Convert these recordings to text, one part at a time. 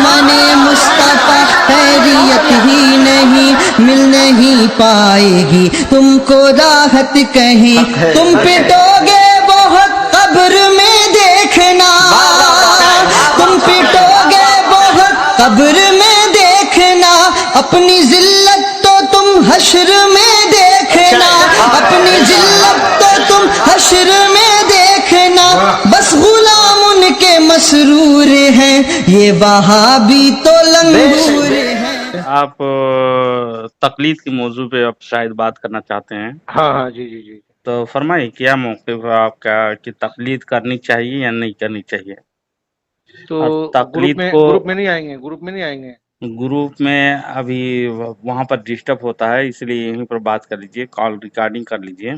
دامن مصطفیٰ خیریت ہی نہیں مل نہیں پائے گی تم کو راحت کہیں تم پٹو گے بہت قبر میں دیکھنا تم پٹو گے بہت قبر میں دیکھنا اپنی ذلت تو تم حشر میں دیکھنا اپنی ذلت تو تم حشر میں دیکھنا بس غلام ان کے مسرور ہیں یہ وہابی تو لنگور ہیں. آپ تقلید کے موضوع پہ اب شاید بات کرنا چاہتے ہیں. ہاں ہاں جی جی جی. تو فرمائیے کیا موقف ہے آپ کا کہ تقلید کرنی چاہیے یا نہیں کرنی چاہیے؟ تو اور تقلید کو گروپ میں نہیں آئیں گے گروپ میں ابھی وہاں پر ڈسٹرب ہوتا ہے، اس لیے یہیں پر بات کر لیجئے، کال ریکارڈنگ کر لیجئے.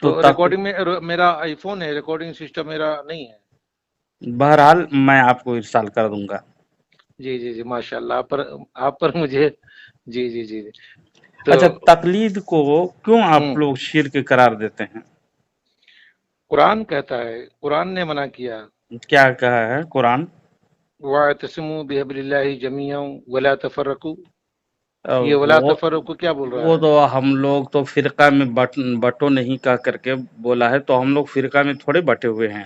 تو ریکارڈنگ میں میرا آئی فون ہے، ریکارڈنگ سسٹم میرا نہیں ہے. بہرحال میں آپ کو ارسال کر دوں گا. جی جی جی ماشاء اللہ آپ پر مجھے جی جی جی. اچھا، تقلید کو کیوں آپ لوگ شرک قرار دیتے ہیں؟ قرآن کہتا ہے، قرآن نے منع کیا. کیا کہا ہے قرآن؟ وَاعْتَصِمُوا بِحَبْلِ اللَّهِ جَمِيعًا وَلَا تَفَرَّقُوا. یہ ولا تفرقوا کیا بول رہا ہے؟ وہ تو ہم لوگ تو فرقہ میں بٹو نہیں کہہ کر کے بولا ہے، تو ہم لوگ فرقہ میں تھوڑے بٹے ہوئے ہیں.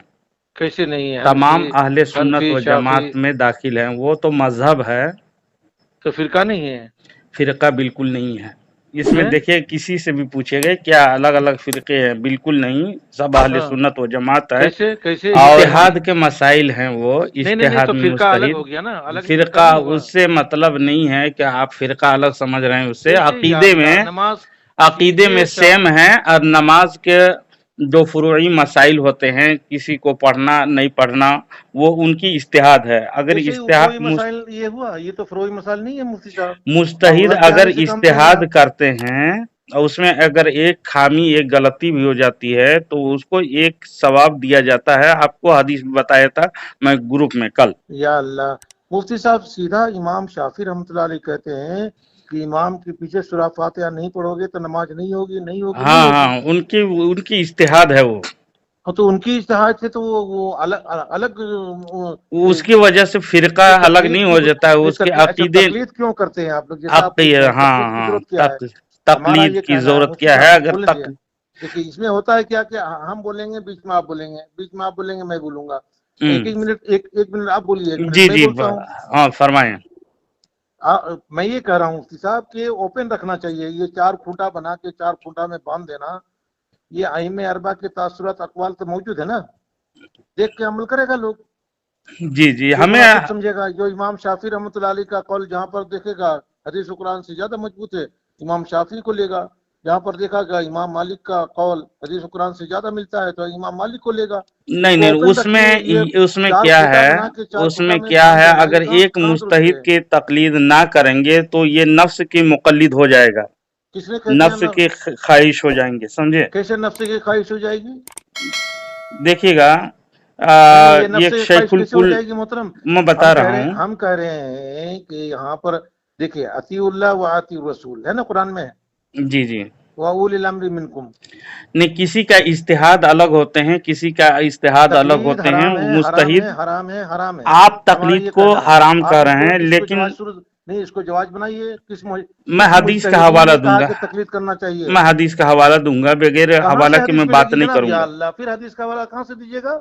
کیسے نہیں ہے؟ تمام اہل سنت و شافعی جماعت میں داخل ہیں. وہ تو مذہب ہے، تو فرقہ نہیں ہے. فرقہ بالکل نہیں ہے. اس میں دیکھیے کسی سے بھی پوچھے گئے کیا الگ الگ فرقے ہیں؟ بالکل نہیں، سب اہل سنت و جماعت ہے. کیسے اجتہاد کے مسائل ہیں، وہ اجتہاد میں فرقہ الگ مستحید. ہو گیا نا، الگ فرقہ اس سے مطلب نہیں ہے کہ آپ فرقہ الگ سمجھ رہے ہیں. اس سے عقیدے میں سیم ہے، اور نماز کے جو فروعی مسائل ہوتے ہیں، کسی کو پڑھنا نہیں پڑھنا وہ ان کی اجتہاد ہے. اگر اجتہاد یہ ہوا، یہ تو فروعی مسائل نہیں ہے مفتی صاحب. مجتہد اگر اجتہاد کرتے ہیں اور اس میں اگر ایک خامی ایک غلطی بھی ہو جاتی ہے تو اس کو ایک ثواب دیا جاتا ہے. آپ کو حدیث بتایا تھا میں گروپ میں کل. یا اللہ، مفتی صاحب سیدھا امام شافعی رحمۃ اللہ علیہ کہتے ہیں کہ امام کے پیچھے سورہ فاتحہ نہیں پڑھو گے تو نماز نہیں ہوگی. ہاں ان کی اجتہاد ہے وہ. تو ان کی اجتہاد سے تو وہ الگ اس کی وجہ سے فرقہ الگ نہیں ہو جاتا ہے. اس کے عقیدے تقلید کیوں کرتے ہیں آپ لوگ؟ تقلید کی ضرورت کیا ہے؟ اگر دیکھیے اس میں ہوتا ہے کیا کہ ہم بولیں گے، بیچ میں آپ بولیں گے، بیچ میں آپ بولیں گے، میں بولوں گا. ایک منٹ آپ بولیے. جی جی ہاں فرمائیں. میں یہ کہہ رہا ہوں مفتی صاحب کہ اوپن رکھنا چاہیے. یہ 4 کھوٹا بنا کے 4 کھوٹا میں باندھ دینا، یہ ائمہ اربعہ کے تاثرات اقوال تو موجود ہے نا، دیکھ کے عمل کرے گا لوگ. جی جی ہمیں سمجھے گا. جو امام شافعی رحمۃ اللہ علیہ کا قول جہاں پر دیکھے گا حدیث و قرآن سے زیادہ مضبوط ہے، امام شافعی کو لے گا. جہاں پر دیکھا گا امام مالک کا قول حدیث و قرآن سے زیادہ ملتا ہے تو امام مالک کو لے گا. نہیں اس میں کیا ہے اگر ایک مجتہد کی تقلید نہ کریں گے تو یہ نفس کی مقلد ہو جائے گا. نفس کی خواہش ہو جائیں گے. سمجھے کیسے نفس کی خواہش ہو جائے گی؟ دیکھیے گا ایک شیخ الکل میں بتا رہا ہوں. ہم کہہ رہے ہیں کہ یہاں پر دیکھیے اطیعوا اللہ و اطیعوا الرسول ہے نا قرآن میں. جی جی. وَأُولِي الْأَمْرِ مِنْكُمْ. نہیں، کسی کا اجتہاد الگ ہوتے ہیں، کسی کا اجتہاد الگ ہوتے ہیں. مجتہد حرام ہے. آپ تقلید کو حرام کر رہے ہیں، لیکن نہیں اس کو جواز بنائیے. میں حدیث کا حوالہ دوں گا. تقلید کرنا چاہیے. میں حدیث کا حوالہ دوں گا، بغیر حوالہ کے میں بات نہیں کروں گا. پھر حدیث کا حوالہ کہاں سے دیجیے گا؟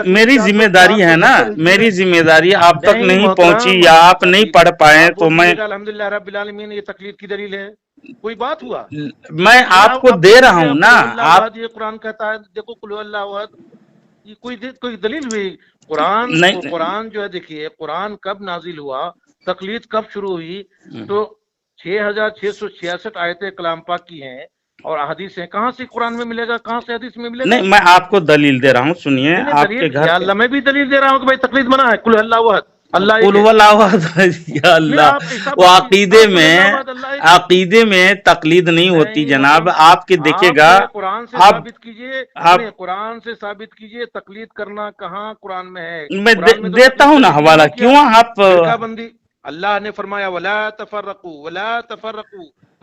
میری ذمہ داری ہے نا، میری ذمہ داری آپ تک نہیں پہنچی یا آپ نہیں پڑھ پائے تو میں الحمدللہ رب العالمین یہ تقلید کی دلیل ہے. کوئی بات ہوا؟ میں آپ کو دے رہا ہوں نا. آپ یہ قرآن کہتا ہے دیکھو قل هو اللہ احد، یہ کوئی دلیل ہوئی؟ قرآن جو ہے دیکھیے قرآن کب نازل ہوا، تقلید کب شروع ہوئی؟ تو 6666 آیتیں کلام پاک کی ہیں اور احادیث ہیں. کہاں سے قرآن میں ملے گا، کہاں سے حدیث میں ملے گا؟ نہیں، میں آپ کو دلیل دے رہا ہوں، سنیے. آپ کے گھر یا اللہ میں بھی دلیل دے رہا ہوں کہ بھائی تقلید منع ہے. قل اللہ احد اللہ یا اللہ. وہ عقیدے میں تقلید نہیں ہوتی جناب. آپ کے دیکھے گا قرآن سے ثابت کیجئے، قرآن سے ثابت کیجئے تقلید کرنا کہاں قرآن میں ہے. میں دیتا ہوں نا حوالہ. کیوں آپ فرقہ بندی؟ اللہ نے فرمایا ولا تفرقوا ولا تفرقوا،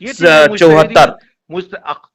74।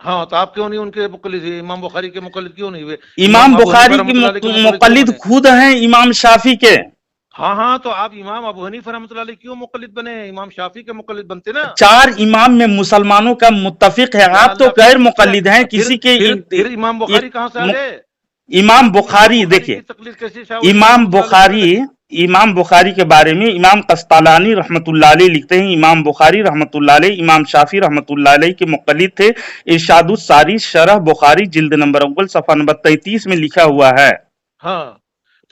ہاں تو آپ کیوں نہیں ان کے مقلد ہیں؟ امام بخاری کے مقلد کیوں نہیں ہوئے؟ امام ابو بخاری حنیفہ رحمۃ اللہ علیہ کے مقلد کیوں مقلد بنے؟ خود ہیں امام شافعی کے. ہاں ہاں تو آپ امام ابو حنیفہ رحمۃ اللہ علیہ کیوں مقلد بنے؟ امام شافعی کے مقلد بنتے نا. 4 امام میں مسلمانوں کا متفق ہے. یا آپ تو اللہ، غیر مقلد ہیں کسی کے. پھر امام بخاری کہاں سے آ گئے؟ امام بخاری دیکھیے، کی تقلید کیسے شاہ ولی اللہ رحمۃ اللہ علیہ امام بخاری کے بارے میں امام قسطلانی رحمۃ اللہ علیہ لکھتے ہیں امام بخاری رحمۃ اللہ علیہ امام شافعی رحمۃ اللہ علیہ کے مقلد تھے. ارشاد الساری شرح بخاری جلد نمبر اول صفحہ نمبر 33 میں لکھا ہوا ہے. ہاں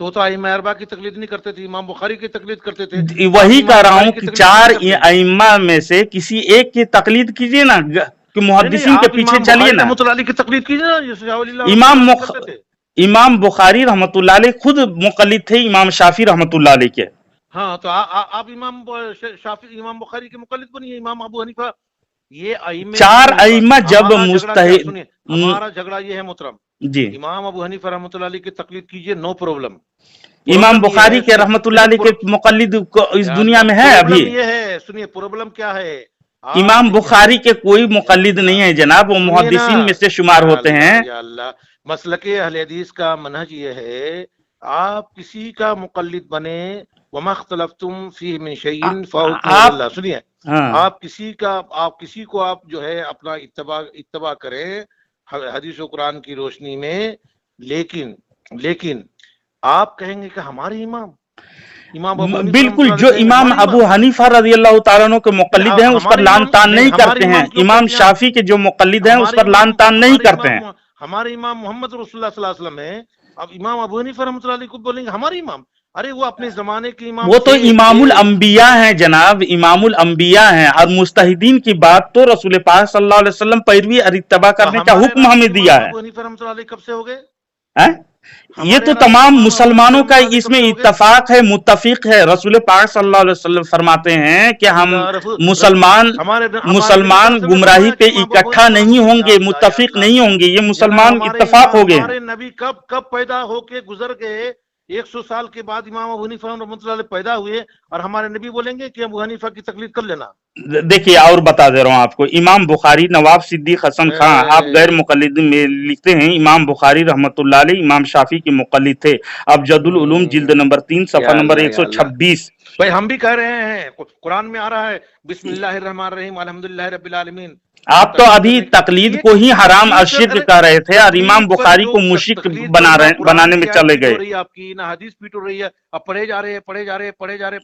تو ائمہ اربعہ کی تقلید نہیں کرتے تھے، امام بخاری کی تقلید کرتے تھے. وہی آپ کہہ امام رہا بخاری ہوں کی کہ تقلید 4 کیوں نہیں کرتے؟ ائمہ میں سے کسی ایک کی تقلید کیجیے نا، کہ نہیں محدثین کے آپ پیچھے امام چلیے بخاری نا. رحمۃ اللہ علیہ کی تقلید کیجیے نا، جیسے شاہ ولی اللہ رحمۃ اللہ علیہ کرتے تھے. امام بخاری رحمۃ اللہ علیہ خود مقلد تھے امام شافعی رحمۃ اللہ علیہ کے. ہاں تو آپ امام شافعی امام بخاری کے مقلد بنیے، امام ابو حنیفہ. یہ ائمہ 4 ائمہ جب ہمارا جھگڑا کیا مجتہد سنیے، ہمارا جھگڑا یہ ہے محترم، جی امام ابو حنیفہ رحمۃ اللہ علیہ کی تقلید کیجیے، نو پرابلم. امام پرابلم یہ بخاری ہے، کے رحمۃ اللہ علیہ کے مقلد اس دنیا میں ہے ابھی؟ پرابلم یہ ہے، سنیے پرابلم کیا ہے. امام بخاری کے کوئی مقلد نہیں ہے جناب، وہ سنیے نا، محدثین میں سے شمار یا ہوتے اللہ ہیں. یا اللہ، مسلک اہل حدیث کا منہج یہ ہے، آپ کسی کا مقلد بنے، وما اختلفتم فیہ من شیء فحکمہ الی آپ اللہ. سنیے، ہاں آپ کسی کو آپ جو ہے اپنا اتباع کریں حدیث و قرآن کی روشنی میں، لیکن آپ کہیں گے کہ ہمارے امام ابو حنیفہ رحمۃ بالکل، اللہ علیہ جو کہیں گے امام ہمارے ابو حنیفہ رضی اللہ تعالیٰ عنہ کے مقلد ہیں اس پر ہمارے لعن امام طعن نہیں ہمارے کرتے ہیں. امام کیوں امام کہتے ہیں آپ؟ شافعی کے جو مقلد ہیں اس پر لعن طعن نہیں کرتے ہیں. ہمارے امام محمد رسول اللہ صلی اللہ علیہ وسلم ہے. اب امام ابو حنیفہ رحمۃ اللہ علیہ کو بولیں گے ہمارے امام؟ ارے وہ اپنے زمانے کے امام وہ تو امام تھے. الانبیاء ہیں جناب، امام الانبیاء ہیں. اور مجتہدین کی بات تو رسول پاک صلی اللہ علیہ وسلم پیروی اور اتباع کرنے کا ہمارے حکم ہمیں راشد دیا امام ہے. ابو حنیفہ رحمۃ اللہ علیہ کب سے ہو گئے؟ یہ ہمارے تو راشد تمام امام ابو حنیفہ مسلمانوں رحمۃ کا اللہ علیہ اس کب میں سے ہو گئے؟ اتفاق ہے، متفق ہے. رسول پاک صلی اللہ علیہ وسلم فرماتے ہیں کہ ہم مسلمان گمراہی پہ اکٹھا نہیں ہوں گے، متفق نہیں ہوں گے. یہ مسلمان اتفاق ہو گئے ہیں. ہمارے نبی کب پیدا ہو کے گزر گئے؟ 100 سال کے بعد امام ابو حنیفہ رحمۃ اللہ علیہ پیدا ہوئے، اور ہمارے نبی بولیں گے کہ ابو حنیفہ کی تقلید کر لینا. دیکھیے اور بتا دے رہا ہوں آپ کو، امام بخاری نواب صدیق حسن خان، آپ غیر مقلد میں لکھتے ہیں امام بخاری رحمۃ اللہ علیہ امام شافعی کے مقلد تھے. ابجد العلوم جلد نمبر 3 صفحہ نمبر 126. بھائی ہم بھی کہہ رہے ہیں، قرآن میں آ رہا ہے بسم اللہ الرحمن الرحیم الحمدللہ رب العالمین. آپ تو ابھی تقلید کو ہی حرام اور شرک کر رہے تھے، اور امام بخاری کو مشرک بنانے میں چلے گئے. آپ کی نہ حدیث پیٹ ہو رہی ہے، اب پڑھے جا رہے.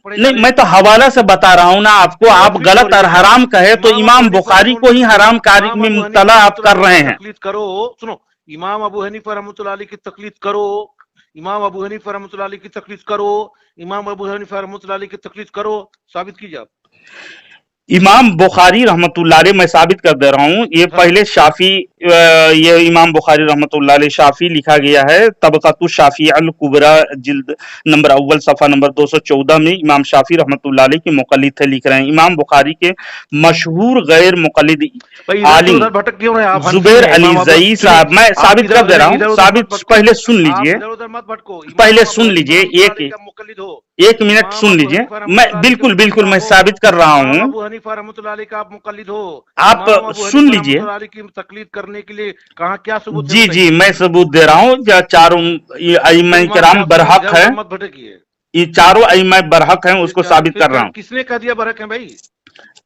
نہیں، میں تو حوالہ سے بتا رہا ہوں نا آپ کو. آپ غلط اور حرام کہے تو امام بخاری کو ہی حرام کاری میں مبتلا آپ کر رہے ہیں. تقلید کرو، سنو، امام ابو حنیفہ رحمۃ اللہ علیہ کی تقلید کرو، امام ابو حنیفہ رحمۃ اللہ علیہ کی تقلید کرو، امام ابو حنیفہ رحمۃ اللہ علیہ کی تقلید کرو. ثابت کیجیے آپ. امام بخاری رحمۃ اللہ علیہ میں ثابت کر دے رہا ہوں. یہ پہلے شافعی، یہ امام بخاری رحمۃ اللہ علیہ شافعی لکھا گیا ہے. طبقۃ الشافعی الکبریٰ جلد نمبر اول صفحہ نمبر 214 میں امام شافعی رحمۃ اللہ علیہ کے مقلد تھے لکھ رہے ہیں. امام بخاری کے مشہور غیر مقلد عالم زبیر علی زئی صاحب، میں ثابت کر دے رہا ہوں. ثابت پہلے سن لیجئے، پہلے سن لیجئے، ایک منٹ سن لیجئے. میں بالکل میں ثابت کر رہا ہوں. ابو حنیفہ رحمۃ اللہ علیہ کا آپ مقلد ہو، آپ سن لیجئے. رحمۃ اللہ علیہ کی تقلید کرنے کے لیے کہاں کیا ثبوت ہے؟ جی میں ثبوت دے رہا ہوں. چاروں ائمہ کرام برحق ہے، مت بھٹکیے، یہ چاروں ائمہ برحق ہیں، اس کو ثابت کر رہا ہوں. کس نے کہہ دیا برحق ہیں بھائی؟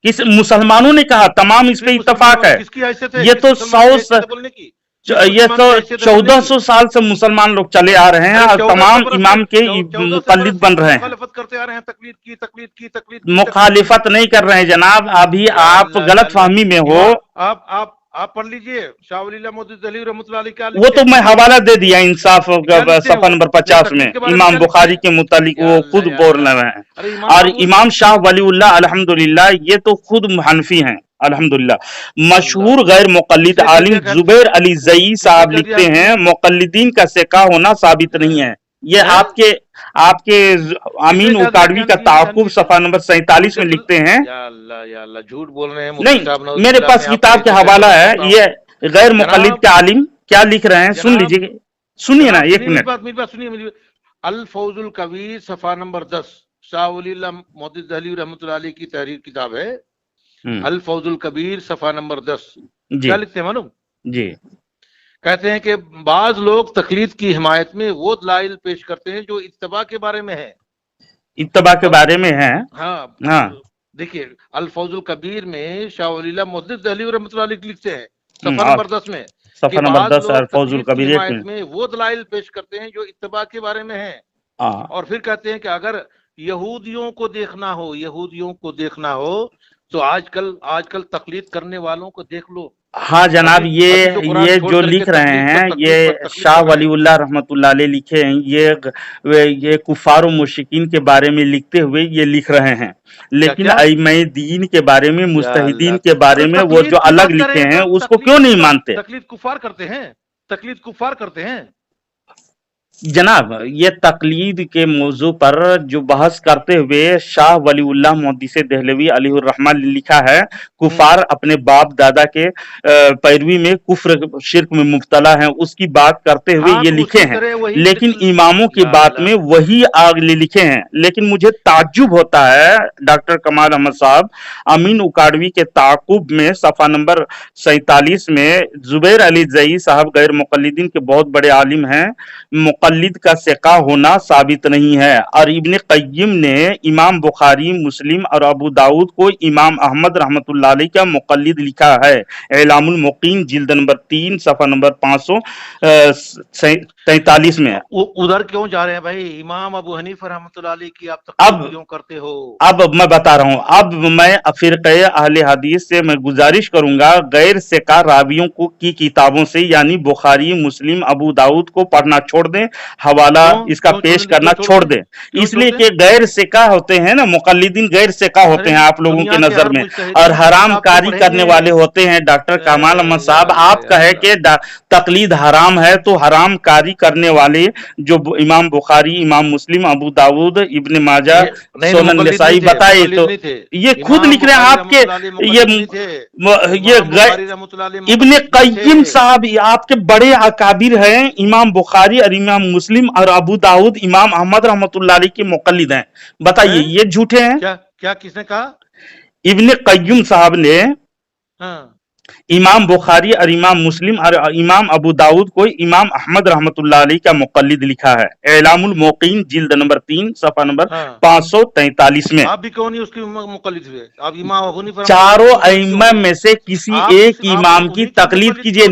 کس مسلمانوں نے کہا، تمام اس پہ اتفاق ہے. کس کی حیثیت ہے؟ یہ تو 1400 سال سے مسلمان لوگ چلے آ رہے ہیں اور تمام امام کے مقلد بن رہے ہیں. مخالفت کرتے آ رہے ہیں، تقلید کی مخالفت نہیں کر رہے ہیں جناب. ابھی آپ غلط فہمی میں ہو. آپ پڑھ لیجئے شاہ ولی اللہ محدث دہلوی رحمۃ اللہ علیہ کا. وہ تو میں حوالہ دے دیا انصاف صفحہ نمبر 50 میں. امام بخاری کے متعلق وہ خود بول رہے ہیں. اور امام شاہ ولی اللہ الحمدللہ یہ تو خود حنفی ہیں الحمدللہ. مشہور غیر مقلد عالم زبیر علی زئی صاحب لکھتے ہیں مقلدین کا سکہ ہونا ثابت نہیں ہے. یہ آپ کے امین اکاڑوی کا تعاقب صفحہ نمبر 47 میں لکھتے ہیں. یا اللہ جھوٹ بول رہے ہیں. نہیں، میرے پاس کتاب کا حوالہ ہے. یہ غیر مقلد کے عالم کیا لکھ رہے ہیں سن لیجئے، سنیے نا ایک منٹ. میری بات سنیے. الفوز الکبیر صفحہ نمبر 10 شاہ ولی اللہ محدث دہلوی رحمۃ اللہ علیہ کی تحریر کتاب ہے. الفوز الکبیر صفحہ نمبر 10 کیا لکھتے ہیں معلوم؟ جی کہتے ہیں کہ بعض لوگ تقلید کی حمایت میں وہ دلائل پیش کرتے ہیں جو اتباع کے بارے میں ہے، اتباع کے بارے میں ہے. ہاں دیکھیے الفوز الکبیر میں شاہ ولی اللہ محدث دہلوی رحمۃ اللہ علیہ لکھتے ہیں صفحہ نمبر 10 میں صفحہ نمبر 10 الفوز تقلید کی الکبیر حمایت میں وہ دلائل پیش کرتے ہیں جو اتباع کے بارے میں ہیں، اور پھر کہتے ہیں کہ اگر یہودیوں کو دیکھنا ہو تو آج کل تقلید کرنے والوں کو دیکھ لو. ہاں جناب، یہ جو لکھ رہے ہیں یہ شاہ ولی اللہ رحمت اللہ علیہ لکھے ہیں، یہ کفار و مشرکین کے بارے میں لکھتے ہوئے یہ لکھ رہے ہیں، لیکن ائمہ دین کے بارے میں، مجتہدین کے بارے میں وہ جو الگ لکھے ہیں اس کو کیوں نہیں مانتے؟ تقلید کفار کرتے ہیں جناب. یہ تقلید کے موضوع پر جو بحث کرتے ہوئے شاہ ولی اللہ محدث دہلوی علیہ الرحمہ نے لکھا ہے کفار اپنے باپ دادا کے پیروی میں کفر شرک میں مبتلا ہیں، اس کی بات کرتے ہوئے یہ لکھے ہیں، لیکن اماموں کی بات میں وہی آگے لکھے ہیں. لیکن مجھے تعجب ہوتا ہے ڈاکٹر کمال احمد صاحب امین اکاڑوی کے تعاقب میں صفحہ نمبر 47 میں زبیر علی زئی صاحب غیر مقلدین کے بہت بڑے عالم ہیں، مقلد کا ثقہ ہونا ثابت نہیں ہے، اور ابن قیم نے امام بخاری، مسلم اور ابو داؤد کو امام احمد رحمت اللہ علیہ کا مقلد لکھا ہے. اعلام الموقعین جلد نمبر 3 صفحہ نمبر 543 میں. ادھر کیوں جا رہے ہیں بھائی؟ امام ابو حنیفہ رحمت اللہ علیہ کی آپ تقلید کیوں کرتے ہو؟ اب میں بتا رہا ہوں، اب میں فرقہ اہل حدیث سے میں گزارش کروں گا غیر ثقہ راویوں کی کتابوں سے یعنی بخاری، مسلم، ابو داؤد کو پڑھنا چھوڑ دیں، حوالہ اس کا پیش کرنا چھوڑ دیں، اس لیے کہ غیر ثقہ ہوتے ہیں نا، مقلدین غیر ثقہ ہوتے ہیں آپ لوگوں کے نظر میں، اور حرام کاری کرنے والے ہوتے ہیں. ڈاکٹر کمال احمد صاحب آپ کہے کہ تقلید حرام ہے، تو حرام کاری کرنے والے جو امام بخاری، امام مسلم، ابو داؤد، ابن ماجہ، سنن نسائی بتائے تو یہ خود لکھ رہے ہیں آپ کے. ابن قیم صاحب آپ کے بڑے اکابر ہیں، امام بخاری اور امام مسلم اور ابو داؤد امام احمد رحمت اللہ علیہ کے مقلد ہیں. بتائیے یہ جھوٹے ہیں؟ کیا کس نے کہا؟ ابن قیم صاحب نے امام بخاری اور امام مسلم اور امام ابو داؤد کو امام احمد رحمت اللہ علیہ کا مقلد لکھا ہے. اعلام الموقعین جلد نمبر 3 صفحہ نمبر 543 میں. آپ بھی کیوں نہیں اس کی مقلد ہوئے؟ آپ امام ابو حنیفہ چاروں ائمہ میں سے کسی ایک امام کی تقلید کیجئے،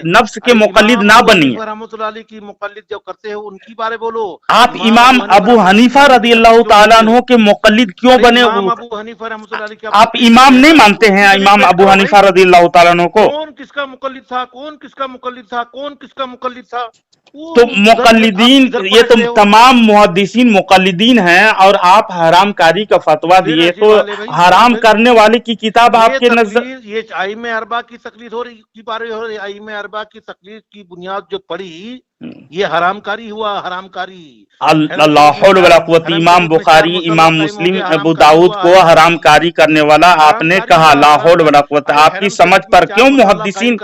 نفس کے مقلد نہ بنیے. رحمت اللہ علیہ کی مقلد جو کرتے ہیں ان کی بارے بولو. آپ امام ابو حنیفہ رضی اللہ تعالیٰ عنہ کے مقلد کیوں بنے؟ آپ امام نہیں مانتے ہیں امام ابو حنیفہ رضی اللہ تعالیٰ عنہ کو؟ کون کس کا مقلد تھا؟ تو مقلدین، یہ تو تمام محدثین مقلدین ہیں، اور آپ حرام کاری کا فتویٰ دیے تو حرام کرنے والے کی کتاب آپ کے نظر. یہ ائمہ اربعہ کی تقلید ہو رہی، ائمہ اربعہ کی تقلید کی بنیاد جو پڑی یہ حرام کاری ہوا، حرام کاری. اللہ حول ولا قوت. امام بخاری، امام مسلم، ابو داؤد کو حرام کاری کرنے والا آپ نے کہا، لا حول ولا قوت. آپ کی سمجھ پر کیوں محدثین؟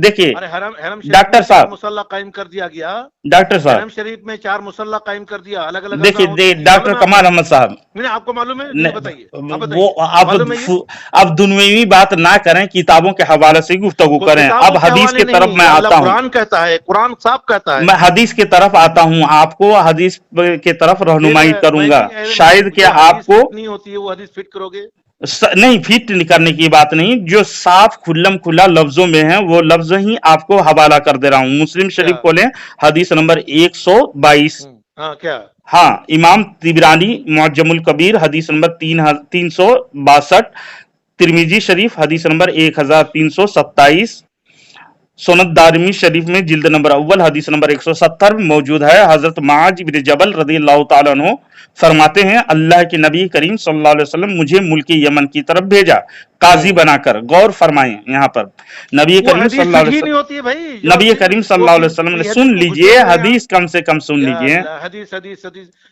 دیکھیے ڈاکٹر صاحب، مسلح قائم کر دیا گیا، ڈاکٹر صاحب حرم شریف میں 4 مسلح قائم کر دیا الگ الگ. دیکھیے ڈاکٹر کمال احمد صاحب، آپ کو معلوم ہے؟ بتائیے. وہ اب دنیوی بات نہ کریں، کتابوں کے حوالے سے گفتگو کریں. اب حدیث کی طرف میں آتا ہوں. قرآن کہتا ہے، قرآن صاحب کہتا ہے. میں حدیث کی طرف آتا ہوں، آپ کو حدیث کی طرف رہنمائی کروں گا. شاید کہ آپ کو نہیں ہوتی ہے وہ حدیث فٹ کرو گے. نہیں، فٹ کرنے کی بات نہیں، جو صاف کھلم کھلا لفظوں میں ہیں وہ لفظ ہی آپ کو حوالہ کر دے رہا ہوں. مسلم شریف کو لیں، حدیث نمبر 122. کیا؟ ہاں، امام طبرانی معجم الکبیر حدیث نمبر 362. ترمذی شریف حدیث نمبر 1327. سنن دارمی شریف میں جلد نمبر اول حدیث نمبر 170 موجود ہے. حضرت معاذ بن جبل رضی اللہ تعالیٰ عنہ فرماتے ہیں، اللہ کے نبی کریم صلی اللہ علیہ وسلم مجھے ملک یمن کی طرف بھیجا قاضی بنا کر. غور فرمائیں یہاں پر نبی کریم صلی اللہ علیہ وسلم، نبی کریم صلی اللہ علیہ وسلم نے، سن لیجئے حدیث، کم سے کم سن لیجئے. حدیث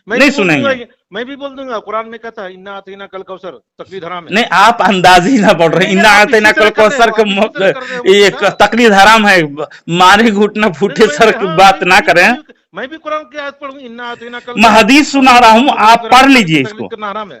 نہیں سنیں گے؟ میں بھی بول دوں گا، قرآن میں کہتا ہے انا اعطیناک الکوثر، تقلید حرام ہے. نہیں، آپ اندازی نہ پڑھ رہے. انا اعطیناک الکوثر کا تقلید حرام ہے. مارے گھٹنا پھوٹے سر کی بات نہ کریں. میں بھی قرآن کی آیت پڑھوں، انا اعطیناک. میں حدیث سنا رہا ہوں، آپ پڑھ لیجئے اس کو. حرام ہے.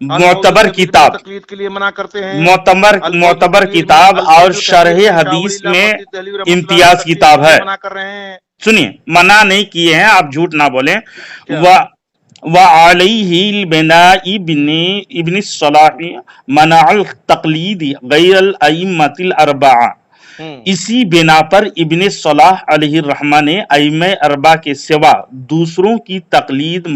معتبر کتاب تقلید کے لیے منع کرتے ہیں، معتبر کتاب اور شرح حدیث میں امتیاز کتاب ہے. منع کر رہے ہیں. سنیے، منع نہیں کیے ہیں، آپ جھوٹ نہ بولیں. وعلیہ البناء ابن الصلاح منع التقلید غیر الائمۃ الاربعہ. اسی بنا پر ابن صلاح علیہ الرحمہ نے ائمہ اربعہ کے سوا دوسروں کی تقلید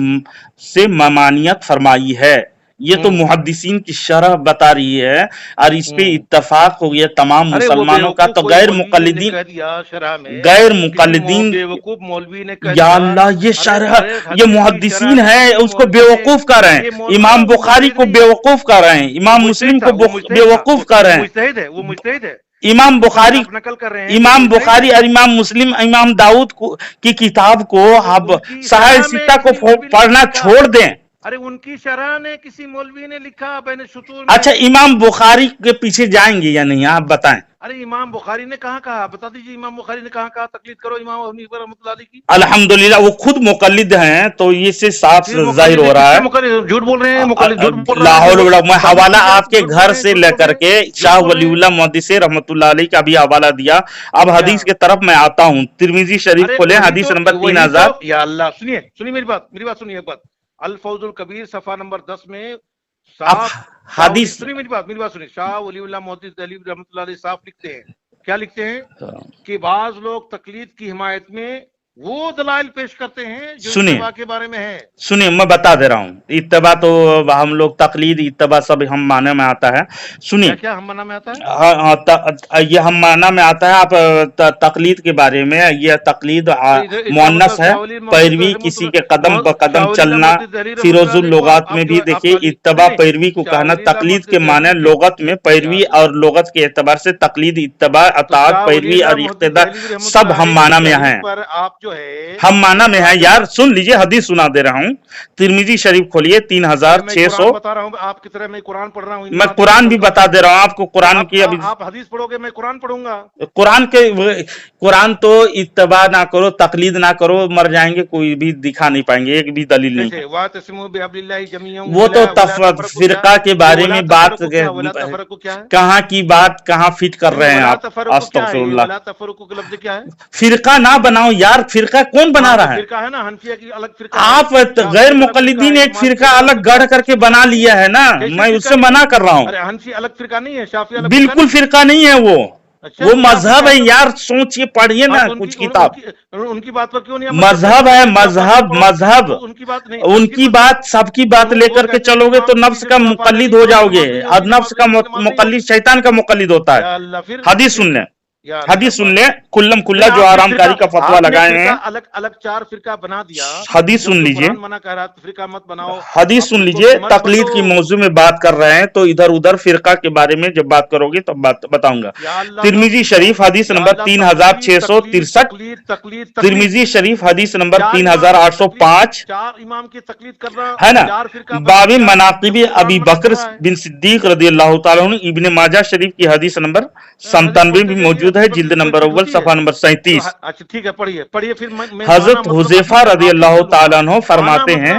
سے ممانعت فرمائی ہے. یہ تو محدثین کی شرح بتا رہی ہے، اور اس پہ اتفاق ہو گیا تمام مسلمانوں کا. تو غیر مقلدین یا اللہ، یہ شرح یہ محدثین ہے اس کو بیوقوف کر رہے ہیں، امام بخاری کو بیوقوف کر رہے ہیں، امام مسلم کو بیوقوف کر رہے ہیں. وہ مجتہد ہے. امام بخاری اور امام مسلم امام داؤد کی کتاب کو اب صحیح ستہ کو پڑھنا چھوڑ دیں. ارے ان کی شرح نے کسی مولوی نے لکھا بین سطور. اچھا، امام بخاری کے پیچھے جائیں گے یا نہیں، آپ بتائیں. ارے امام بخاری نے کہاں کہا، بتا دیجیے امام بخاری نے کہاں کہا تقلید کرو امام حنیفہ رحمۃ اللہ علیہ کی. الحمدللہ وہ خود مقلد ہیں، تو یہ سے صاف ظاہر ہو رہا ہے. جھوٹ بول رہے ہیں مقلد، جھوٹ بول رہے ہیں. لاہور میں حوالہ آپ کے گھر سے لے کر کے شاہ ولی اللہ محدث رحمۃ اللہ علیہ کا بھی حوالہ دیا. اب حدیث کے طرف میں آتا ہوں. ترمذی شریف کھولیں، حدیث نمبر 3000. یا اللہ، سنیے میری بات سنیے ایک بات. الفوز الکبیر صفحہ نمبر 10 میں حدیث. سنیے میری بات سنیے. شاہ ولی اللہ محدث دہلوی رحمۃ اللہ علیہ صاف لکھتے ہیں، کیا لکھتے ہیں کہ بعض لوگ تقلید کی حمایت میں وہ دلائل پیش کرتے ہیں جو اتباع کے بارے میں ہے. سنیں، میں بتا دے رہا ہوں. اتباع تو ہم لوگ تقلید اتباع سب ہم معنی میں آتا ہے. سنیں، کیا ہم معنی میں آتا ہے؟ یہ ہم معنی میں آتا ہے. آپ تقلید کے بارے میں، یہ تقلید مؤنث ہے، پیروی کسی کے قدم بقدم چلنا. فیروز اللغات میں بھی دیکھیے اتباع پیروی کو کہنا. تقلید کے معنی لغت میں پیروی، اور لغت کے اعتبار سے تقلید اتباع اطاعت پیروی اور اقتداء سب ہم معنی میں ہیں. ہم معنی میں ہیں یار. سن لیجئے، حدیث سنا دے رہا ہوں. ترمذی شریف کھولیے 3600. بتا رہا ہوں آپ کی طرح میں قرآن پڑھ رہا ہوں. میں قرآن بھی بتا دے رہا ہوں آپ کو. قرآن کی ابھی آپ حدیث پڑھو گے، میں قرآن پڑھوں گا. قرآن تو اتباع نہ کرو، تقلید نہ کرو، مر جائیں گے، کوئی بھی دکھا نہیں پائیں گے، ایک بھی دلیل نہیں. وہ تو فرقہ کے بارے میں بات کہاں کی بات کہاں فٹ کر رہے ہیں آپ. استغفر اللہ. فرقہ نہ بناؤ یار. فرقہ کون بنا رہا ہے؟ فرقہ ہے نا حنفیہ کی الگ فرقہ. آپ غیر مقلدین ایک فرقہ الگ گڑھ کر کے بنا لیا ہے نا. میں اس سے منع کر رہا ہوں. حنفی الگ فرقہ نہیں ہے، شافعی الگ بالکل فرقہ نہیں ہے. وہ مذہب ہے یار. سوچئے، پڑھیے نا کچھ کتاب. ان کی بات پر کیوں نہیں؟ مذہب ہے، مذہب. ان کی بات، سب کی بات لے کر کے چلو گے تو نفس کا مقلد ہو جاؤ گے، اور نفس کا مقلد شیطان کا مقلد ہوتا ہے. حدیث سن لیں، حدیث سن لیں. کلم کلا جو آرام کاری کا فتویٰ لگائے ہیں، الگ چار فرقہ بنا دیا. حدیث سن لیجئے، فرقہ مت بناؤ. حدیث سن لیجئے. تقلید کی موضوع میں بات کر رہے ہیں، تو ادھر ادھر فرقہ کے بارے میں جب بات کرو گے تو بتاؤں گا. ترمذی شریف حدیث نمبر 3663. ترمذی شریف حدیث نمبر 3805 ہے نا. باب مناقب ابی بکر بن صدیق رضی اللہ تعالیٰ عنہ. ابن ماجہ شریف کی حدیث نمبر 97 بھی موجود ہے، جلد نمبر اول صفحہ نمبر 37. اچھا ٹھیک ہے، پڑھیے پھر. حضرت حذیفہ رضی اللہ تعالیٰ عنہ فرماتے ہیں،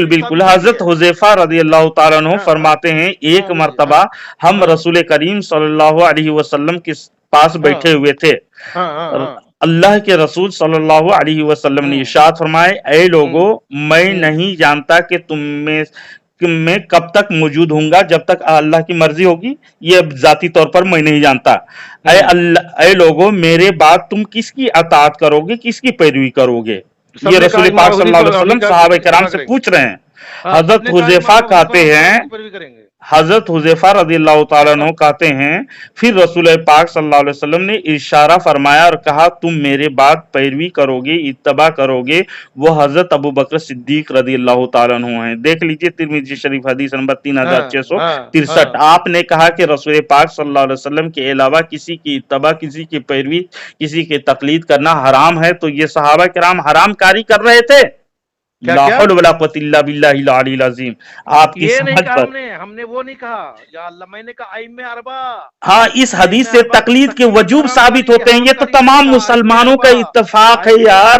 بالکل. حضرت حذیفہ رضی اللہ تعالیٰ عنہ فرماتے ہیں، ایک مرتبہ ہم رسول کریم صلی اللہ علیہ وسلم کے پاس بیٹھے ہوئے تھے. اللہ کے رسول صلی اللہ علیہ وسلم نے ارشاد فرمائے، اے لوگو، میں نہیں جانتا کہ تم میں کب تک موجود ہوں گا جب تک اللہ کی مرضی ہوگی. یہ ذاتی طور پر میں نہیں جانتا. اے لوگو، میرے بعد تم کس کی اطاعت کرو گے، کس کی پیروی کرو گے؟ یہ رسول پاک صلی اللہ علیہ وسلم صحابہ کرام سے پوچھ رہے ہیں. حضرت حذیفہ کہتے ہیں، حضرت حذیفہ رضی اللہ تعالیٰ عنہ کہتے ہیں، پھر رسول پاک صلی اللہ علیہ وسلم نے اشارہ فرمایا اور کہا، تم میرے بعد پیروی کرو گے، اتباع کرو گے. وہ حضرت ابو بکر صدیق رضی اللہ تعالیٰ عنہ ہیں. دیکھ لیجئے ترمذی شریف حدیث نمبر 3663. آپ نے کہا کہ رسول پاک صلی اللہ علیہ وسلم کے علاوہ کسی کی اتباع، کسی کی پیروی، کسی کی تقلید کرنا حرام ہے. تو یہ صحابہ کرام حرام کاری کر رہے تھے. لا حول ولا قوت الا باللہ العلی العظیم. آپ کی سمجھ پر ہم نے وہ نہیں کہا. یا اللہ، میں نے کہا ائمہ اربعہ. ہاں، اس حدیث سے تقلید کے وجوب ثابت ہوتے ہیں. یہ تو تمام مسلمانوں کا اتفاق ہے یار.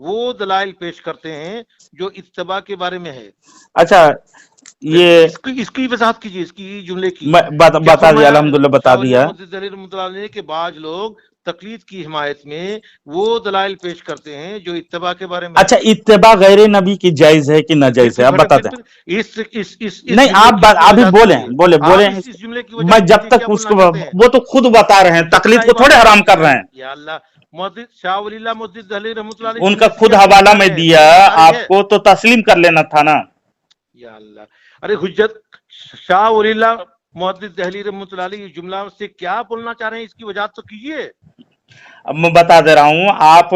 وہ دلائل پیش کرتے ہیں جو اتباع کے بارے میں ہے. اچھا یہ اس کی وضاحت کیجیے، اس کی جملے کی. بتا دیا الحمدللہ بتا دیا. کہ بعض لوگ تقلید کی حمایت میں وہ دلائل پیش کرتے ہیں جو اتباع کے بارے میں. اچھا اتباع غیر نبی کی جائز ہے کہ ناجائز ہے آپ بتا دیں. نہیں آپ ابھی بولیں میں جب تک اس کو وہ تو خود بتا رہے ہیں تقلید کو تھوڑے حرام کر رہے ہیں. یا اللہ شاہ ولی اللہ مسجد دہلوی رحمۃ اللہ ان کا خود حوالہ میں دیا آپ کو تو تسلیم کر لینا تھا نا. یا اللہ ارے حجت شاہ ولی اللہ محدث دہلوی رحمۃ اللہ علیہ یہ جملہ سے کیا بولنا چاہ رہے ہیں، اس کی وجہ تو کیجیے. اب میں بتا دے رہا ہوں آپ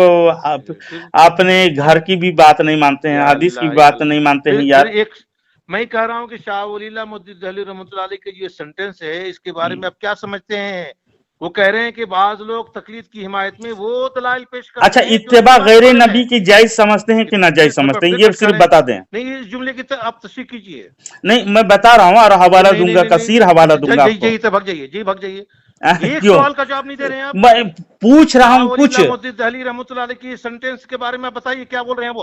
اپنے گھر کی بھی بات نہیں مانتے ہیں، حدیث کی بات نہیں مانتے ہیں یار. میں کہہ رہا ہوں کہ شاہ ولی اللہ محدث دہلوی رحمۃ اللہ علیہ کا یہ سینٹنس ہے، اس کے بارے میں آپ کیا سمجھتے ہیں؟ وہ کہہ رہے ہیں کہ بعض لوگ تقلید کی حمایت میں وہ دلائل پیش کرتے ہیں. اچھا اتباع غیر نبی کی جائز سمجھتے ہیں کہ ناجائز سمجھتے ہیں، یہ صرف بتا دیں. نہیں اس جملے کی آپ تصحیح کیجیے. نہیں میں بتا رہا ہوں اور حوالہ دوں گا، کثیر حوالہ دوں گا. بھگ جائیے جی بھگ جائیے. ایک سوال کا جواب نہیں دے رہے ہیں آپ. میں پوچھ رہا ہوں کچھ. محدث دہلوی رحمۃ اللہ علیہ کی سینٹنس کے بارے میں بتائیے کیا بول رہے ہیں.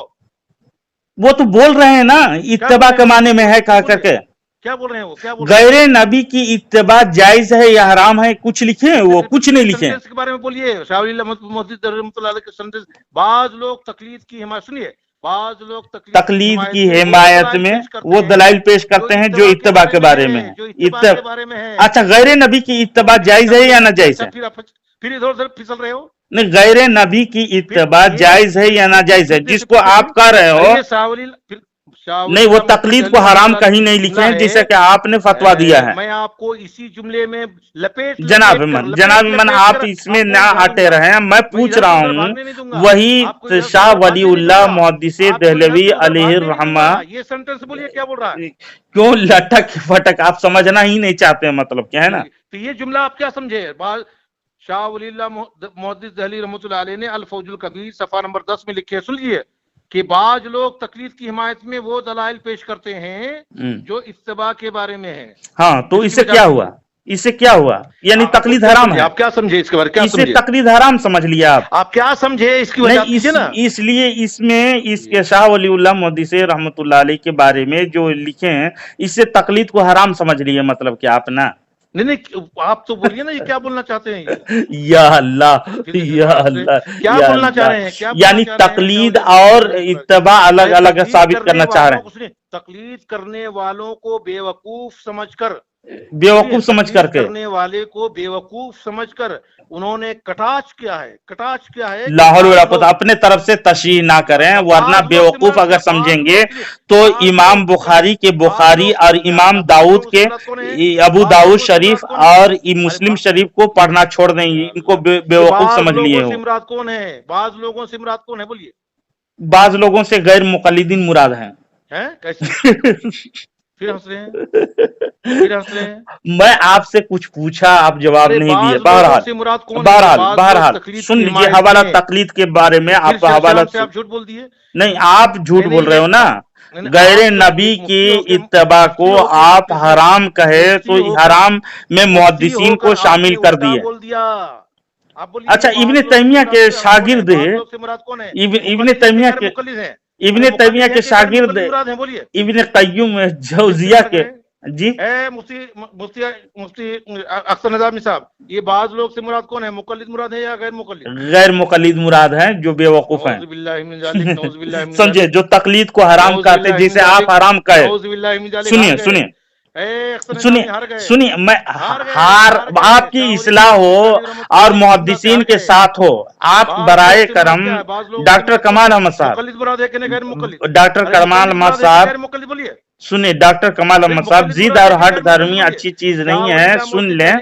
وہ تو بول رہے ہیں نا اتباع کے معنی میں ہے کہا کر کے. کیا بول رہے ہیں وہ؟ کیا بول غیر نبی کی اتباع جائز ہے یا حرام ہے کچھ لکھیں، وہ کچھ نہیں لکھیں. سینٹنس کے بارے میں بولیے. شاہ ولی اللہ محدث دہلوی رحمۃ اللہ علیہ کے سینٹنس بعض لوگ تقلید کی حمایت سنیے بعض لوگ تقلید کی حمایت میں وہ دلائل پیش کرتے ہیں جو اتباع کے بارے میں ہے. اچھا غیر نبی کی اتباع جائز ہے یا ناجائز ہے؟ پھر ادھر ادھر پھسل رہے ہو. نہیں غیر نبی کی اتباع جائز ہے یا ناجائز ہے جس کو آپ کہہ رہے ہو. نہیں وہ تقلید کو حرام کہیں نہیں لکھے ہیں جیسے کہ آپ نے فتویٰ دیا ہے. میں آپ کو اسی جملے میں لپیٹ جناب من آپ اس میں نہ ہٹے رہے ہیں. میں پوچھ رہا ہوں وہی شاہ ولی اللہ محدث دہلوی علیہ الرحمہ یہ سینٹنس بولیے کیا بول رہا ہے. کیوں لٹک فٹک آپ سمجھنا ہی نہیں چاہتے ہیں، مطلب کیا ہے نا. تو یہ جملہ آپ کیا سمجھے؟ شاہ ولی اللہ محدث دہلوی رحمۃ اللہ علیہ نے الفوج الکبیر صفحہ نمبر 10 میں لکھے سن لیجیے کہ بعض لوگ تقلید کی حمایت میں وہ دلائل پیش کرتے ہیں جو اتباع کے بارے میں ہے. ہاں تو اس سے کیا ہوا؟ اس سے کیا ہوا؟ یعنی تقلید حرام ہے. آپ کیا سمجھے اس کے بارے میں؟ اس سے تقلید حرام سمجھ لیا آپ کیا سمجھے اس کی وجہ سے نا. اس لیے اس میں اس کے شاہ ولی اللہ محدث رحمۃ اللہ علیہ کے بارے میں جو لکھے ہیں اس سے تقلید کو حرام سمجھ لیے، مطلب کہ آپ نا. نہیں آپ تو بولیے نا یہ کیا بولنا چاہتے ہیں. یا اللہ یا اللہ کیا بولنا چاہ رہے ہیں؟ یعنی تقلید اور اتباع الگ الگ ثابت کرنا چاہ رہے ہیں. تقلید کرنے والوں کو بیوقوف سمجھ کر کرنے والے کو بیوقوف سمجھ کر انہوں نے کٹاچ کیا ہے. لاہور ولاقت اپنے طرف سے تشریح نہ کریں ورنہ بیوقوف اگر سمجھیں گے تو امام بخاری کے بخاری اور امام داؤد کے ابو داؤد شریف اور مسلم شریف کو پڑھنا چھوڑ دیں، ان کو بیوقوف سمجھ لیے ہو. مراد کون ہے؟ بعض لوگوں سے مراد کون ہے بولیے. بعض لوگوں سے غیر مقلدین مراد ہیں. پھر ہنس رہے ہیں. میں آپ سے کچھ پوچھا آپ جواب نہیں دیے. بہرحال سن لیجیے حوالہ تقلید کے بارے میں. آپ حوالہ جھوٹ بول دیے. نہیں آپ جھوٹ بول رہے ہو نا. غیر نبی کی اتباع کو آپ حرام کہے تو حرام میں محدثین کو شامل کر دیے. اچھا ابن تیمیہ کے شاگرد ابن تیمیہ کے شاگرد ابن قیم جوزیہ کے جی مفتی اختر نظامی صاحب یہ بعض لوگ سے مراد کون ہے؟ مقلد مراد ہے یا غیر مقلد؟ غیر مقلد مراد ہیں جو بے وقوف ہیں. سمجھے جو تقلید کو حرام کہتے جسے آپ حرام کہے. سنیے میں آپ کی اصلاح ہو اور محدثین کے ساتھ ہو. آپ برائے کرم ڈاکٹر کمال احمد سنیں ڈاکٹر کمال احمد صاحب ضد اور ہٹ دھرمی اچھی چیز نہیں ہے، سن لیں.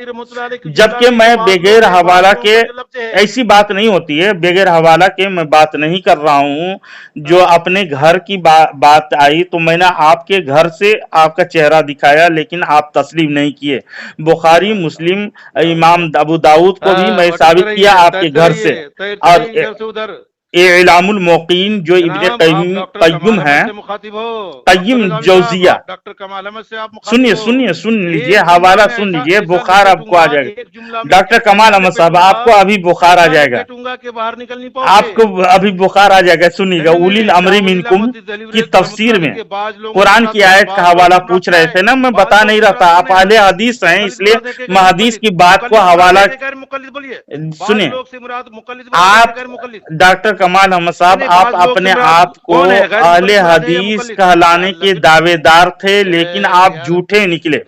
جبکہ میں بغیر حوالہ کے ایسی بات نہیں ہوتی ہے، بغیر حوالہ کے میں بات نہیں کر رہا ہوں. جو اپنے گھر کی بات آئی تو میں نے آپ کے گھر سے آپ کا چہرہ دکھایا لیکن آپ تسلیم نہیں کیے. بخاری مسلم امام ابو داؤد کو بھی میں ثابت کیا آپ کے گھر سے. اور اعلام الموقین جو ابن قیم ہے، قیم جوزیہ، ڈاکٹر کمال احمد سے آپ سن لیجئے، حوالہ سن لیجئے، بخار آپ کو آ جائے گا۔ ڈاکٹر کمال احمد صاحب آپ کو ابھی بخار آ جائے گا، آپ کو ابھی بخار آ جائے گا۔ سنیے گا، اولی الامر منکم کی تفسیر میں قرآن کی آیت کا حوالہ پوچھ رہے تھے نا، میں بتا نہیں رہا تھا، آپ اہل حدیث ہیں اس لیے میں حدیث کی بات کو حوالہ سنیں۔ آپ ڈاکٹر کمال احمد صاحب آپ اپنے آپ کو اہل حدیث کہلانے کے دعوے دار تھے، لیکن آپ جھوٹے نکلے۔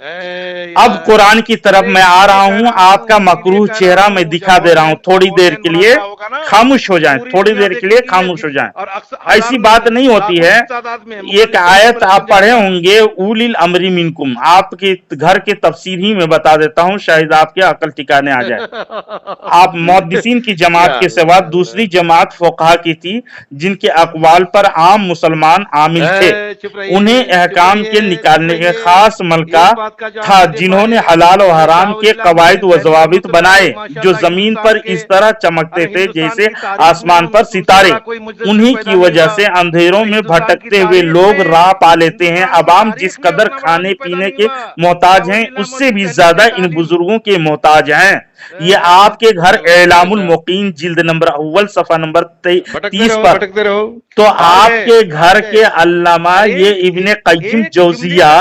اب قرآن کی طرف میں آ رہا ہوں، آپ کا مکروہ چہرہ میں دکھا دے رہا ہوں، تھوڑی دیر کے لیے خاموش ہو جائیں، تھوڑی دیر کے لیے خاموش ہو جائیں۔ ایسی بات نہیں ہوتی ہے۔ ایک آیت آپ پڑھے ہوں گے، اولی الامر منکم، آپ کے گھر کے تفسیر ہی میں بتا دیتا ہوں، شاید آپ کے عقل ٹھکانے آ جائے۔ آپ محدثین کی جماعت کے سوا دوسری جماعت فقہا کی تھی، جن کے اقوال پر عام مسلمان عامل تھے، انہیں احکام کے نکالنے کے خاص ملکہ تھا، جنہوں نے حلال و حرام کے قواعد و ضوابط بنائے جو زمین پر اس طرح چمکتے تھے جیسے آسمان پر ستارے۔ انہی کی وجہ سے اندھیروں میں بھٹکتے ہوئے لوگ راہ پا لیتے ہیں۔ عوام جس قدر کھانے پینے کے محتاج ہیں، اس سے بھی زیادہ ان بزرگوں کے محتاج ہیں۔ یہ آپ کے گھر اعلام الموقین جلد نمبر اول صفحہ نمبر 30 پر۔ تو آپ کے گھر کے علامہ یہ ابن قیم جوزیہ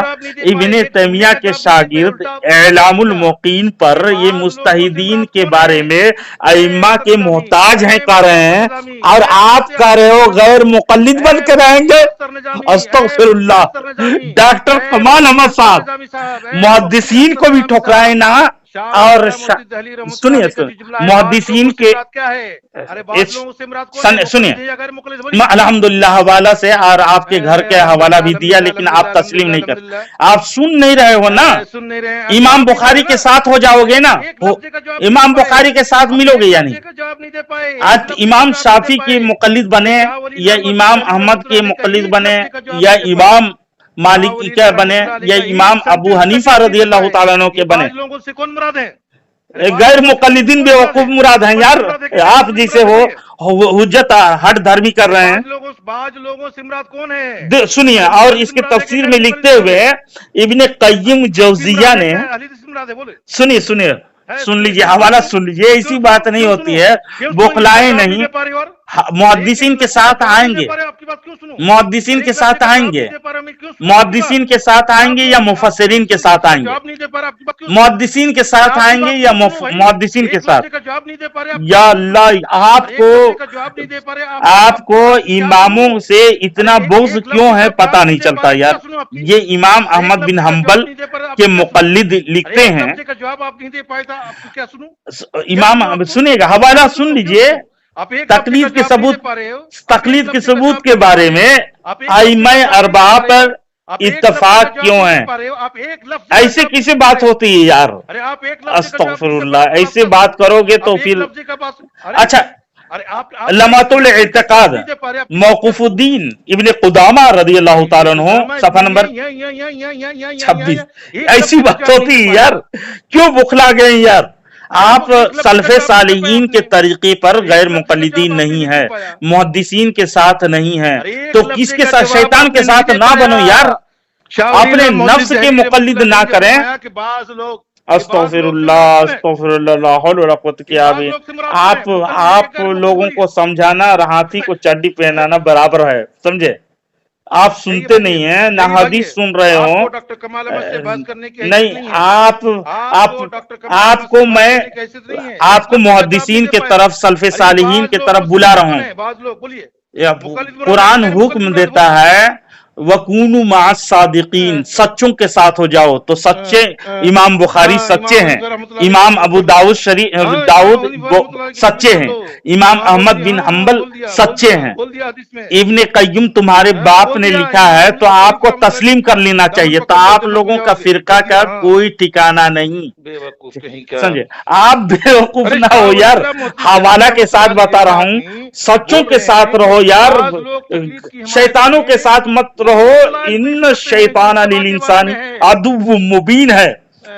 ابن تیمیہ کے شاگرد اعلام الموقین پر یہ مجتہدین کے بارے میں ائمہ کے محتاج ہیں کہہ رہے ہیں، اور آپ کہہ رہے ہو غیر مقلد بن کے رہیں گے۔ استغفر اللہ۔ ڈاکٹر کمال احمد صاحب محدثین کو بھی ٹھکرائے نہ، اور سنیے محدثین کے سنیے، میں الحمدللہ حوالہ سے اور آپ کے گھر کے حوالہ بھی دیا، لیکن آپ تسلیم نہیں کرتے، آپ سن نہیں رہے ہو نا۔ امام بخاری کے ساتھ ہو جاؤ گے نا، امام بخاری کے ساتھ ملو گے یا نہیں؟ آج امام شافعی کے مقلد بنے یا امام احمد کے مقلد بنے یا امام مالک کے بنے یا امام ابو حنیفہ رضی اللہ تعالیٰ عنہ کے بنے، غیر مقلدین بے وقوف مراد ہیں یار۔ آپ جیسے ہو حجت ہٹ دھرمی کر رہے ہیں۔ سنیے، اور اس کے تفسیر میں لکھتے ہوئے ابن قیم جوزیہ نے، سنیے سن لیجئے، حوالہ سن لیجئے، ایسی بات نہیں ہوتی ہے، بخلائیں نہیں۔ محدثین کے ساتھ آئیں گے، محدثین کے ساتھ آئیں گے، محدثین کے ساتھ آئیں گے یا مفسرین کے ساتھ آئیں گے؟ محدثین کے ساتھ آئیں گے یا محدثین کے ساتھ؟ یا اللہ، آپ کو اماموں سے اتنا بغض کیوں ہے پتہ نہیں چلتا یار۔ یہ امام احمد بن حنبل کے مقلد لکھتے ہیں، امام سنیے گا، حوالہ سن لیجئے، تقلید کے ثبوت کے بارے میں ائمہ اربعہ پر اتفاق کیوں ہے؟ ایسے کیسے بات ہوتی ہے یار؟ استغفر اللہ، ایسے بات کرو گے تو پھر اچھا۔ لمحۃ الاعتقاد موقوف الدین ابن قدامہ رضی اللہ تعالیٰ عنہ صفحہ نمبر 26۔ ایسی بات ہوتی ہے یار، کیوں بخلا گئے یار؟ آپ سلف صالحین کے طریقے پر غیر مقلدین نہیں ہے، محدثین کے ساتھ نہیں ہے، تو کس کے ساتھ؟ شیطان کے ساتھ نہ بنو یار، اپنے نفس کے مقلد نہ کریں۔ استغفر اللہ، استغفر اللہ، لا حول ولا قوت الا باللہ۔ آپ لوگوں کو سمجھانا اور ہاتھی کو چڈی پہنانا برابر ہے، سمجھے؟ آپ سنتے نہیں ہیں، نہ حدیث سن رہے ہوں۔ نہیں، آپ کو محدثین کے طرف، سلف صالحین کے طرف بلا رہا ہوں۔ قرآن حکم دیتا ہے وَكُونُوا مَعَ الصَّادِقِينَ، سچوں کے ساتھ ہو جاؤ، تو سچے امام بخاری سچے ہیں، امام ابو داؤد سچے ہیں، امام احمد بن حنبل سچے ہیں، ابن قیم تمہارے باپ نے لکھا ہے تو آپ کو تسلیم کر لینا چاہیے۔ تو آپ لوگوں کا فرقہ کا کوئی ٹھکانہ نہیں، سمجھے؟ آپ بے وقوف نہ ہو یار، حوالہ کے ساتھ بتا رہا ہوں، سچوں کے ساتھ رہو یار، شیطانوں کے ساتھ مت رہو۔ ان شیطان للانسان عدو مبین ہے،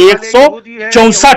164।